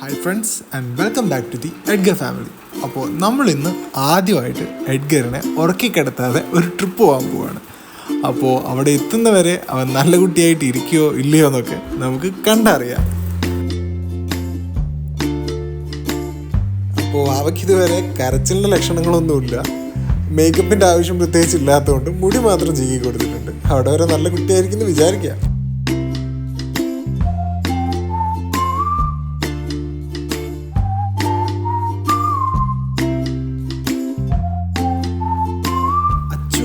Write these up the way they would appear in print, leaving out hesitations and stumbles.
Hi friends and welcome back to the Edgar family. അപ്പോൾ നമ്മളിന്ന് ആദ്യമായിട്ട് എഡ്ഗറിനെ ഉറക്കിക്കിടത്താതെ ഒരു ട്രിപ്പ് പോകാൻ പോവാണ്. അപ്പോൾ അവിടെ എത്തുന്നവരെ അവൻ നല്ല കുട്ടിയായിട്ട് ഇരിക്കുകയോ ഇല്ലയോ എന്നൊക്കെ നമുക്ക് കണ്ടറിയാം. അപ്പോൾ അവയ്ക്കിതുവരെ കരച്ചിലിൻ്റെ ലക്ഷണങ്ങളൊന്നുമില്ല. മേക്കപ്പിൻ്റെ ആവശ്യം പ്രത്യേകിച്ച് ഇല്ലാത്തതുകൊണ്ട് മുടി മാത്രം ചീകി കൊടുത്തിട്ടുണ്ട്. അവിടെ വരെ നല്ല കുട്ടിയായിരിക്കും എന്ന് വിചാരിക്കാം.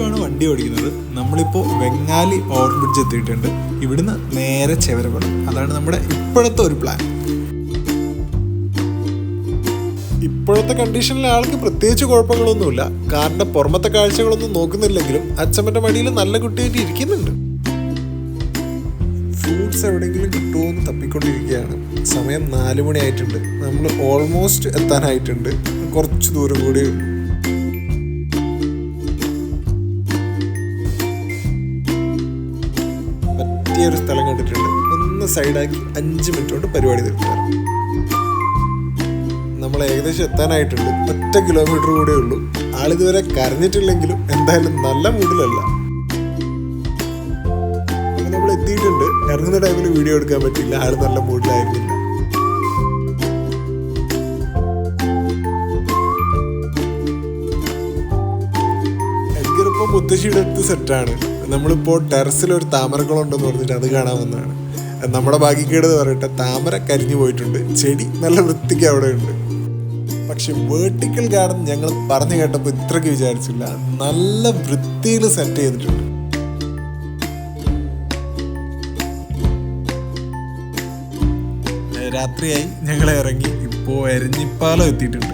ാണ് വണ്ടി ഓടിക്കുന്നത്. നമ്മളിപ്പോൾ വെങ്ങാലി ഓവർബ്രിഡ്ജ് എത്തിയിട്ടുണ്ട്. ഇവിടുന്ന് നേരെ ചെവരപടം. അതാണ് നമ്മുടെ ഇപ്പോഴത്തെ ഒരു പ്ലാൻ. ഇപ്പോഴത്തെ കണ്ടീഷനിലെ ആൾക്ക് പ്രത്യേകിച്ച് കുഴപ്പങ്ങളൊന്നുമില്ല. കാറിന്റെ പുറമത്തെ കാഴ്ചകളൊന്നും നോക്കുന്നില്ലെങ്കിലും അച്ഛമ്മന്റെ മടിയിൽ നല്ല കുട്ടിയായിട്ട് ഇരിക്കുന്നുണ്ട്. ഫ്രൂട്ട്സ് എവിടെയെങ്കിലും കിട്ടുമോ എന്ന് തപ്പിക്കൊണ്ടിരിക്കുകയാണ്. സമയം 4 മണി ആയിട്ടുണ്ട്. നമ്മൾ ഓൾമോസ്റ്റ് എത്താനായിട്ടുണ്ട്. കുറച്ച് ദൂരം കൂടി ഉള്ളൂ. ഒരു സ്ഥലം കണ്ടിട്ടുണ്ട്. ഒന്ന് സൈഡാക്കി 5 മിനിറ്റ് കൊണ്ട് പരിപാടി തീർക്കാം. നമ്മൾ ഏകദേശം എത്താനായിട്ടുണ്ട്. 1 കിലോമീറ്റർ കൂടെ ഉള്ളൂ. ആളിതുവരെ കരഞ്ഞിട്ടില്ലെങ്കിലും എന്തായാലും നല്ല മൂഡിലല്ല. അപ്പൊ നമ്മൾ എത്തിയിട്ടുണ്ട്. ഇറങ്ങുന്ന ടൈമിൽ വീഡിയോ എടുക്കാൻ പറ്റില്ല. ആള് നല്ല മൂഡിലായിരുന്നില്ല. എഡ്ഗർ ഇപ്പോൾ മുത്തശ്ശിയുടെ അടുത്ത് സെറ്റാണ്. നമ്മളിപ്പോൾ ടെറസിലൊരു താമരക്കുളം ഉണ്ടെന്ന് പറഞ്ഞിട്ട് അത് കാണാൻ വന്നതാണ്. നമ്മുടെ ഭാഗ്യക്കേട് പറയട്ടെ, താമര കരിഞ്ഞു പോയിട്ടുണ്ട്. ചെടി നല്ല വൃത്തിക്ക് അവിടെ ഉണ്ട്. പക്ഷെ വേർട്ടിക്കൽ ഗാർഡൻ ഞങ്ങൾ പറഞ്ഞു കേട്ടപ്പോൾ ഇത്രയ്ക്ക് വിചാരിച്ചില്ല. നല്ല വൃത്തിയിൽ സെറ്റ് ചെയ്തിട്ടുണ്ട്. രാത്രിയായി, ഞങ്ങൾ ഇറങ്ങി. ഇപ്പോൾ എരഞ്ഞിപ്പാലം എത്തിയിട്ടുണ്ട്.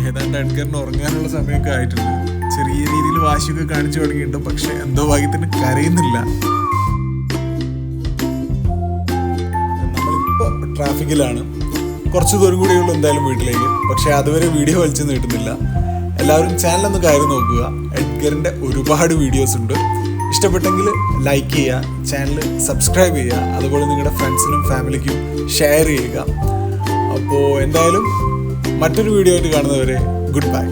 ഏതാണ്ട് എഡ്ഗറിന് ഉറങ്ങാനുള്ള സമയമൊക്കെ ആയിട്ടുണ്ട്. ചെറിയ രീതിയിൽ വാശിയൊക്കെ കാണിച്ചു തുടങ്ങിയിട്ടുണ്ട്. പക്ഷെ എന്തോ ഭാഗ്യത്തിന് കരയുന്നില്ല. നമ്മളിപ്പോൾ ട്രാഫിക്കിലാണ്. കുറച്ച് ദൂരം കൂടിയുള്ളൂ എന്തായാലും വീട്ടിലേക്ക്. പക്ഷെ അതുവരെ വീഡിയോ വലിച്ചു നീട്ടുന്നില്ല. എല്ലാവരും ചാനലൊന്ന് കയറി നോക്കുക. എഡ്ഗറിൻ്റെ ഒരുപാട് വീഡിയോസ് ഉണ്ട്. ഇഷ്ടപ്പെട്ടെങ്കിൽ ലൈക്ക് ചെയ്യുക, ചാനൽ സബ്സ്ക്രൈബ് ചെയ്യുക. അതുപോലെ നിങ്ങളുടെ ഫ്രണ്ട്സിനും ഫാമിലിക്കും ഷെയർ ചെയ്യുക. അപ്പോൾ എന്തായാലും മറ്റൊരു വീഡിയോ ആയിട്ട് കാണുന്നവരെ ഗുഡ് ബൈ.